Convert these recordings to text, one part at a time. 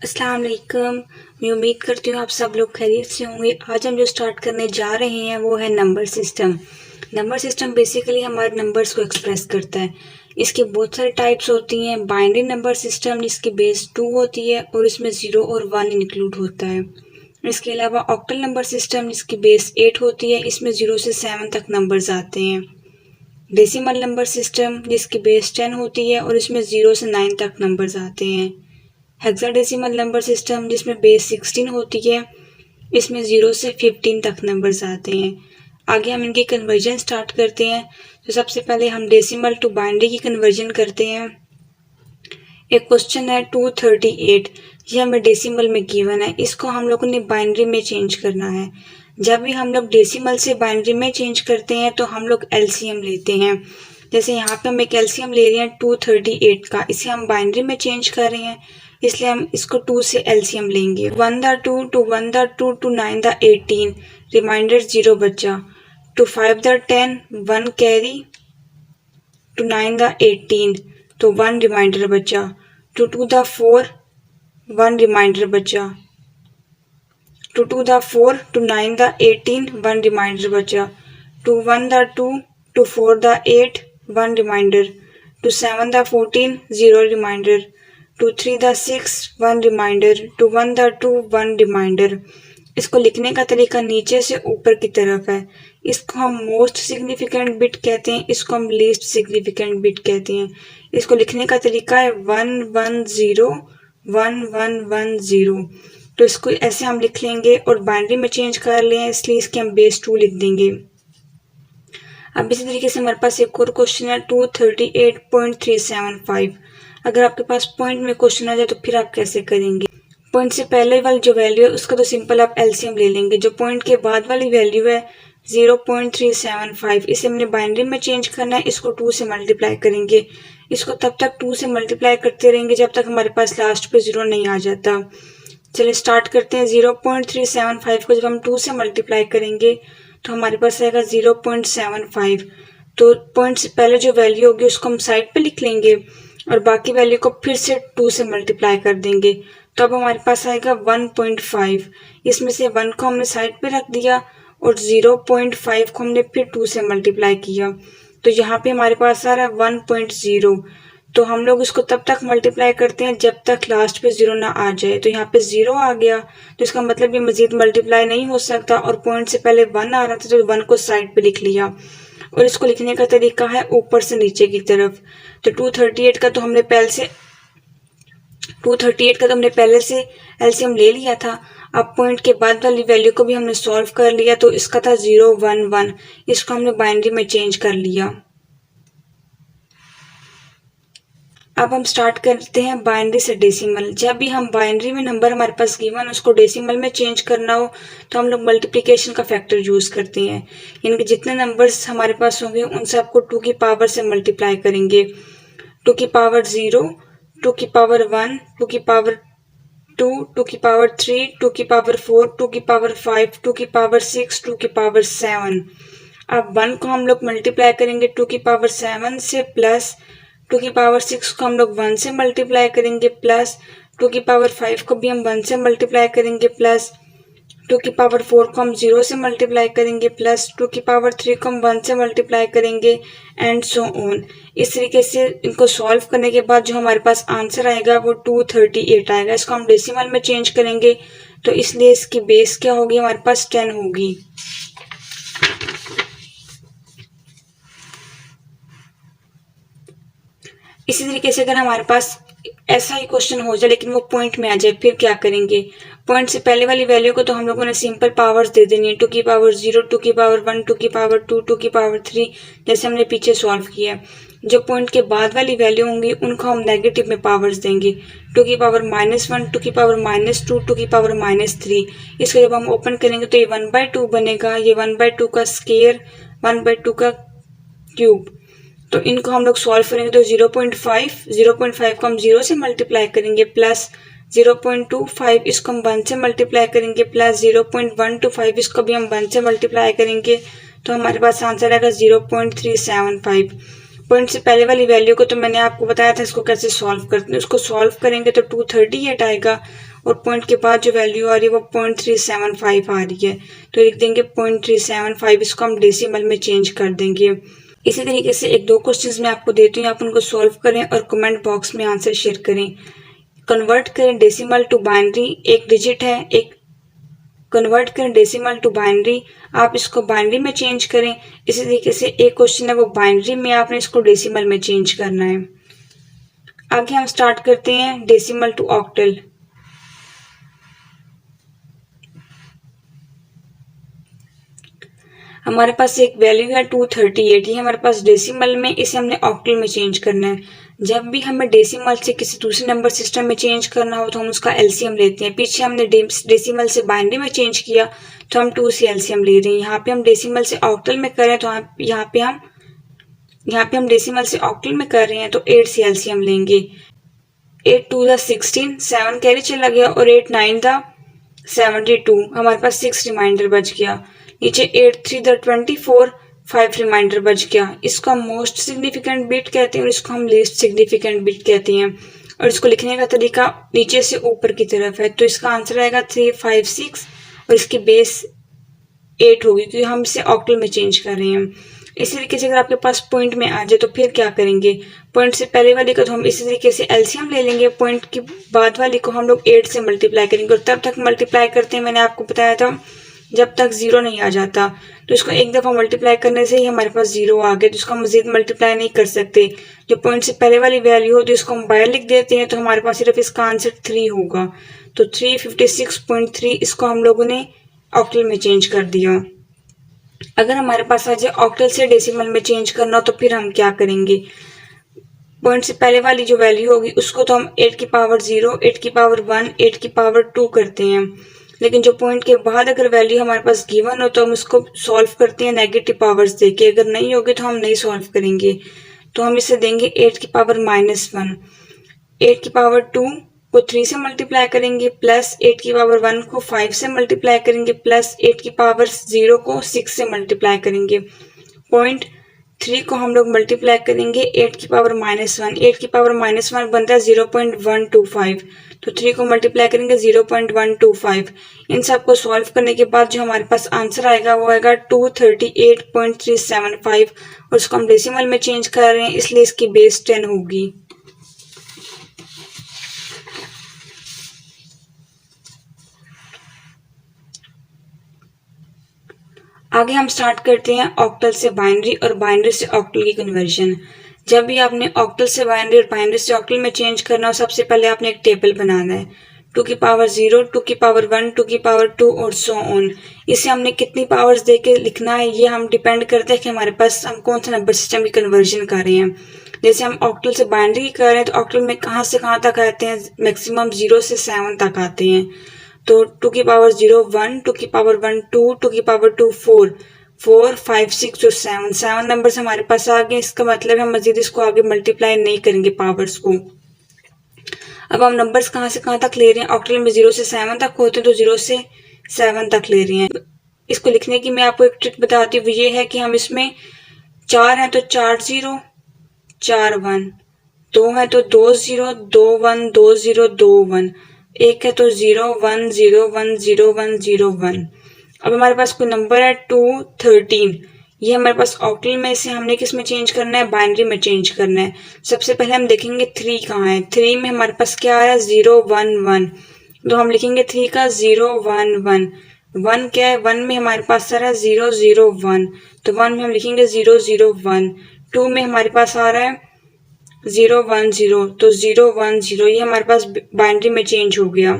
अस्सलाम वालेकुम। मैं उम्मीद करती हूँ आप सब लोग खैरियत से होंगे। आज हम जो स्टार्ट करने जा रहे हैं वो है number system. Number system basically हमारे नंबर्स को एक्सप्रेस करता है। इसकी बहुत सारी टाइप्स होती हैं। बाइनरी नंबर सिस्टम जिसकी बेस 2 होती है और इसमें 0 और 1 इंक्लूड होता है। इसके अलावा ऑक्टल नंबर सिस्टम जिसकी बेस 8 होती है, इसमें 0 से 7 तक नंबर्स आते हैं। डेसिमल नंबर सिस्टम जिसकी बेस 10 होती है और इसमें 0 से 9 तक नंबर्स आते हैं। हेक्साडेसिमल नंबर सिस्टम जिसमें बेस 16 होती है, इसमें 0 से 15 तक नंबर्स आते हैं। आगे हम इनकी कन्वर्जन स्टार्ट करते हैं। तो सबसे पहले हम डेसिमल टू बाइनरी की कन्वर्जन करते हैं। एक क्वेश्चन है 238, ये हमें डेसिमल में गिवन है। इसको हम लोगों ने बाइनरी में चेंज करना है। जब भी हम लोग डेसिमल से बाइनरी में चेंज करते हैं तो हम लोग एलसीएम लेते हैं। जैसे यहाँ पे हम एक एलसीएम ले रहे हैं 238 का, इसे हम बाइनरी में चेंज कर रहे हैं, इसलिए हम इसको 2 से एलसीएम लेंगे। 1 द 2 टू 1 द 2 टू 9 द 18, रिमाइंडर 0 बचा। टू 5 द 10, 1 कैरी, टू 9 द 18 तो 1 रिमाइंडर बचा। टू 2 द 4, 1 रिमाइंडर बचा। टू 2 द 4 टू 9 द 18, 1 रिमाइंडर बचा। टू 1 द 2 टू 4 द 8, 1 रिमाइंडर। टू 7 द 14, 0 रिमाइंडर। टू 3 द 6, 1 रिमाइंडर। Two 1 the 2, 1 remainder. इसको लिखने का तरीका नीचे से ऊपर की तरफ है। इसको हम मोस्ट सिग्निफिकेंट बिट कहते हैं, इसको हम लीस्ट सिग्निफिकेंट बिट कहते हैं। इसको लिखने का तरीका है 1 1 0 1 1 1 0। तो इसको ऐसे हम लिख लेंगे और बाइनरी में चेंज कर लें, इसलिए इसके हम बेस 2 लिख देंगे। अब इसी तरीके से हमारे पास एक और क्वेश्चन है 238.375। अगर आपके पास पॉइंट में क्वेश्चन आ जाए तो फिर आप कैसे करेंगे? पॉइंट से पहले वाली जो वैल्यू है उसका तो सिंपल आप एलसीएम ले लेंगे। जो पॉइंट के बाद वाली वैल्यू है 0.375, इसे हमने बाइनरी में चेंज करना है। इसको 2 से मल्टीप्लाई करेंगे। इसको तब तक 2 से मल्टीप्लाई करते रहेंगे जब तक हमारे पास लास्ट पे 0 नहीं आ जाता। चलिए स्टार्ट करते हैं। 0.375 को जब हम 2 से मल्टीप्लाई करेंगे तो हमारे पास आएगा 0.75। तो पॉइंट से पहले जो वैल्यू होगी उसको हम साइड पे लिख लेंगे और बाकी वैल्यू को फिर से 2 से मल्टीप्लाई कर देंगे। तो अब हमारे पास आएगा 1.5। इसमें से 1 को हमने साइड पे रख दिया और 0.5 को हमने फिर 2 से मल्टीप्लाई किया। तो यहाँ पे हमारे पास आ रहा है 1.0। तो हम लोग इसको तब तक मल्टीप्लाई करते हैं जब तक लास्ट पे 0 ना आ जाए। तो यहाँ पे 0 आ गया तो इसका मतलब ये मजीद मल्टीप्लाई नहीं हो सकता और पॉइंट से पहले 1 आ रहा था तो 1 को साइड पे लिख लिया। और इसको लिखने का तरीका है ऊपर से नीचे की तरफ। तो 238 का तो हमने पहले से एलसीएम ले लिया था। अब पॉइंट के बाद वाली वैल्यू को भी हमने सॉल्व कर लिया, तो इसका था 0 1 1। इसको हमने बाइनरी में चेंज कर लिया। अब हम स्टार्ट करते हैं बाइनरी से डेसिमल। जब भी हम बाइनरी में नंबर हमारे पास गिवन उसको डेसिमल में चेंज करना हो तो हम लोग मल्टीप्लिकेशन का फैक्टर यूज करते हैं। यानी कि जितने नंबर्स हमारे पास होंगे उन सबको 2 की पावर से मल्टीप्लाई करेंगे। 2 की पावर 0, 2 की पावर 1, 2 की पावर 2, 2 की पावर 3, 2 की पावर 4, 2 की पावर 5, 2 की पावर 6, 2 की पावर 7। अब 1 को हम लोग मल्टीप्लाई करेंगे 2 की पावर 7 से, प्लस 2 की पावर 6 को हम लोग 1 से मल्टीप्लाई करेंगे, प्लस 2 की पावर 5 को भी हम 1 से मल्टीप्लाई करेंगे, प्लस 2 की पावर 4 को हम 0 से मल्टीप्लाई करेंगे, प्लस 2 की पावर 3 को हम 1 से मल्टीप्लाई करेंगे, एंड सो ऑन। इस तरीके से इनको सॉल्व करने के बाद जो हमारे पास आंसर आएगा वो 238 आएगा। इसको हम डेसिमल में चेंज करेंगे तो इसलिए इसकी बेस क्या होगी, हमारे पास 10 होगी। इसी तरीके से अगर हमारे पास ऐसा ही क्वेश्चन हो जाए लेकिन वो पॉइंट में आ जाए फिर क्या करेंगे? पॉइंट से पहले वाली वैल्यू को तो हम लोगों ने सिंपल पावर्स दे देनी है। 2 की पावर 0, 2 की पावर 1, 2 की पावर 2, 2 की पावर 3, जैसे हमने पीछे सॉल्व किया। जो पॉइंट के बाद वाली वैल्यू होंगी उनको हम नेगेटिव में पावर्स देंगे। 2 की पावर -1, 2 की पावर -2, 2 की पावर -3। इसको जब हम ओपन करेंगे तो ये 1/2 बनेगा। ये 1/2 का स्क्वायर, 1/2 का क्यूब। तो इनको हम लोग सॉल्व करेंगे तो 0.5 को हम 0 से मल्टीप्लाई करेंगे, प्लस 0.25 इसको हम 1 से मल्टीप्लाई करेंगे, प्लस 0.125 इसको भी हम 1 से मल्टीप्लाई करेंगे। तो हमारे पास आंसर आएगा 0.375। पॉइंट से पहले वाली वैल्यू को तो मैंने आपको बताया था इसको कैसे सॉल्व करते हैं। उसको सॉल्व करेंगे तो 238 आएगा और पॉइंट के बाद जो वैल्यू आ रही है वो 0.375 आ रही है, तो लिख देंगे 0.375, इसको हम डेसिमल में चेंज कर देंगे। इसी तरीके से एक दो क्वेश्चंस मैं आपको देती हूँ, आप उनको सॉल्व करें और कमेंट बॉक्स में आंसर शेयर करें। कन्वर्ट करें डेसिमल टू बाइनरी, एक डिजिट है, एक कन्वर्ट करें डेसिमल टू बाइनरी, आप इसको बाइनरी में चेंज करें। इसी तरीके से एक क्वेश्चन है वो बाइनरी में, आपने इसको डेसिमल में चेंज करना है। आगे हम स्टार्ट करते हैं डेसिमल टू ऑक्टल। हमारे पास एक वैल्यू है 238, ये हमारे पास डेसिमल में, इसे हमने ऑक्टल में चेंज करना है। जब भी हमें डेसिमल से किसी दूसरे नंबर सिस्टम में चेंज करना हो तो हम उसका एलसीएम लेते हैं। पीछे हमने डेसिमल से बाइनरी में चेंज किया तो हम 2 से एलसीएम ले रहे हैं। यहाँ पे हम डेसिमल से ऑक्टल में करें तो यहाँ पे हम डेसिमल से ऑक्टल में कर रहे हैं तो 8 से एलसीएम लेंगे। 8 2 दा 16, 7 कैरी चला गया, और 8 9 दा 72, हमारे पास 6 रिमाइंडर बच गया। नीचे 8 3 दा 24, 5 रिमाइंडर बच गया। इसको हम मोस्ट सिग्निफिकेंट बिट कहते हैं और इसको हम लीस्ट सिग्निफिकेंट बिट कहते हैं, और इसको लिखने का तरीका नीचे से ऊपर की तरफ है। तो इसका आंसर आएगा 356 और इसकी बेस 8 होगी क्योंकि हम इसे ऑक्टल में चेंज कर रहे हैं। इसी तरीके से अगर आपके पास पॉइंट में आ जाए तो फिर क्या करेंगे, पॉइंट से पहले वाली को तो हम इसी तरीके से एलसीएम ले लेंगे, पॉइंट के बाद वाली को हम लोग 8 से मल्टीप्लाई करेंगे और तब तक मल्टीप्लाई करते हैं, मैंने आपको बताया था, जब तक 0 नहीं आ जाता। तो इसको एक दफ़ा मल्टीप्लाई करने से ही हमारे पास 0 आ गया, तो इसको हम मजीद मल्टीप्लाई नहीं कर सकते। जो पॉइंट से पहले वाली वैल्यू हो तो इसको हम बाहर लिख देते हैं, तो हमारे पास सिर्फ इसका आंसर 3 होगा। तो 356.3 इसको हम लोगों ने ऑक्टल में चेंज कर दिया। अगर हमारे पास आ जाए ऑक्टल से डेसिमल में चेंज करना हो तो फिर हम क्या करेंगे, पॉइंट से पहले वाली जो वैल्यू होगी उसको तो हम 8 की पावर 0, 8 की पावर 1, 8 की पावर 2 करते हैं। लेकिन जो पॉइंट के बाद अगर वैल्यू हमारे पास गिवन हो तो हम उसको सॉल्व करते हैं नेगेटिव पावर्स देके, अगर नहीं होगी तो हम नहीं सॉल्व करेंगे। तो हम इसे देंगे 8 की पावर -1, 8 की पावर 2 को 3 से मल्टीप्लाई करेंगे, प्लस 8 की पावर 1 को 5 से मल्टीप्लाई करेंगे, प्लस 8 की पावर 0 को 6 से मल्टीप्लाई करेंगे। पॉइंट 3 को हम लोग मल्टीप्लाई करेंगे 8 की पावर -1, 8 की पावर -1 बनता है 0.125, तो 3 को मल्टीप्लाई करेंगे 0.125। इन सब को सॉल्व करने के बाद जो हमारे पास आंसर आएगा वो आएगा 238.375, और उसको हम डेसिमल में चेंज कर रहे हैं इसलिए इसकी बेस 10 होगी। आगे हम स्टार्ट करते हैं ऑक्टल से बाइनरी और बाइनरी से ऑक्टल की कन्वर्जन। जब भी आपने ऑक्टल से बाइनरी और बाइनरी से ऑक्टल में चेंज करना हो, सबसे पहले आपने एक टेबल बनाना है, 2 की पावर 0, 2 की पावर 1, 2 की पावर 2 और सो ऑन। इसे हमने कितनी पावर्स दे के लिखना है ये हम डिपेंड करते हैं कि हमारे पास हम कौन सा नंबर सिस्टम की कन्वर्जन कर रहे हैं। जैसे हम ऑक्टल से बाइनरी कर रहे हैं तो ऑक्टल में कहाँ से कहाँ तक आते हैं, मैक्सिमम 0 से 7 तक आते हैं। तो 2 की पावर 0 1, 2 की पावर 1 2, 2 की पावर 2 4, 4 5 6 और 7 नंबर्स हमारे पास आ गए। इसका मतलब हम मजीद इसको आगे मल्टीप्लाई नहीं करेंगे पावर्स को। अब हम नंबर्स कहाँ से कहाँ तक ले रहे हैं, ऑक्टल में 0 से 7 तक होते हैं तो 0 से 7 तक ले रहे हैं। इसको लिखने की मैं आपको एक ट्रिक बताती हूँ, ये है कि हम इसमें 4 हैं तो 4 0 4 1, 2 है तो 2 0 2 1 2 0 2 1, 1 है तो 0 1 0 1 0 1 0 1। अब हमारे पास कोई नंबर है 2 13, ये हमारे पास ऑक्टल में, इसे हमने किस में चेंज करना है, बाइनरी में चेंज करना है। सबसे पहले हम देखेंगे 3 कहाँ है, 3 में हमारे पास क्या आ रहा है 0 1 1, तो हम लिखेंगे 3 का 0 1 1। 1 क्या है, 1 में हमारे पास आ रहा है 0 0 1, तो 1 में हम लिखेंगे 0 0 1। 2 में हमारे पास आ रहा है 0 1 0, तो 0 1 0, ये हमारे पास बाइनरी में चेंज हो गया।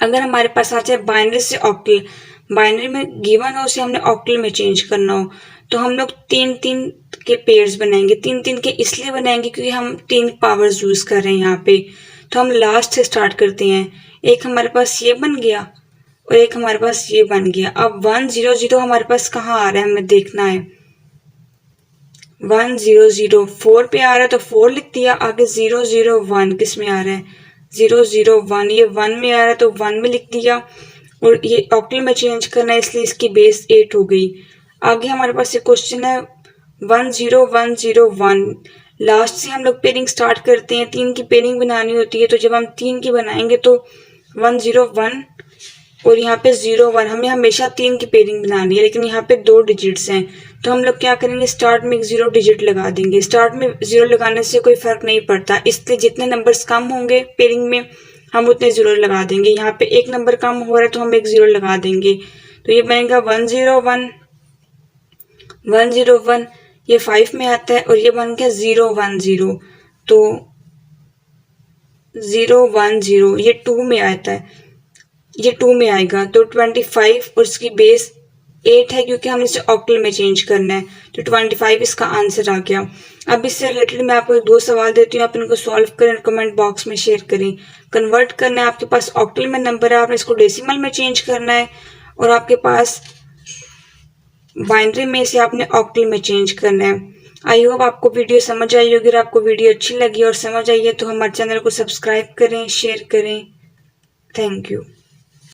अगर हमारे पास आ जाए बाइनरी से ऑक्टल, बाइनरी में गिवन हो उसे हमने ऑक्टल में चेंज करना हो, तो हम लोग 3 3 के पेयर्स बनाएंगे। 3 3 के इसलिए बनाएंगे क्योंकि हम 3 पावर्स यूज कर रहे हैं यहाँ पे। तो हम लास्ट से स्टार्ट करते हैं, एक हमारे पास ये बन गया और एक हमारे पास ये बन गया। अब 1 0 0 हमारे पास कहाँ आ रहा है हमें देखना है, 1 0 0 4 पे आ रहा है तो 4 लिख दिया। आगे 0 0 1 किस में आ रहा है, 0 0 1, ये 1 में आ रहा है तो 1 में लिख दिया, और ये ऑक्टल में चेंज करना है इसलिए इसकी बेस 8 हो गई। आगे हमारे पास एक क्वेश्चन है 1 0 1 0 1, लास्ट से हम लोग पेयरिंग स्टार्ट करते हैं। 3 की पेयरिंग बनानी होती है, तो जब हम 3 की बनाएंगे तो 101 और यहाँ पे 01। हमें हमेशा 3 की पेयरिंग बनानी है, लेकिन यहाँ पे 2 डिजिट्स हैं, तो हम लोग क्या करेंगे, स्टार्ट में एक 0 डिजिट लगा देंगे। स्टार्ट में 0 लगाने से कोई फ़र्क नहीं पड़ता, इसलिए जितने नंबर्स कम होंगे पेयरिंग में हम उतने 0 लगा देंगे। यहाँ पे एक नंबर कम हो रहा है तो हम एक 0 लगा देंगे, तो ये बनेगा 101 101। ये 5 में आता है और ये बन गया 010, तो 010 ये 2 में आता है, ये 2 में आएगा, तो 25 और इसकी बेस 8 है क्योंकि हम इसे ऑक्टल में चेंज करना है, तो 25 इसका आंसर आ गया। अब इससे रिलेटेड मैं आपको 2 सवाल देती हूँ, आप इनको सॉल्व करें, कमेंट बॉक्स में शेयर करें। कन्वर्ट करना है, आपके पास ऑक्टल में नंबर है, आपने इसको डेसिमल में चेंज करना है, और आपके पास बाइनरी में से आपने ऑक्टल में चेंज करना है। आई होप आपको वीडियो समझ आई होगी। अगर आपको वीडियो अच्छी लगी और समझ आई है तो हमारे चैनल को सब्सक्राइब करें, शेयर करें। Thank you.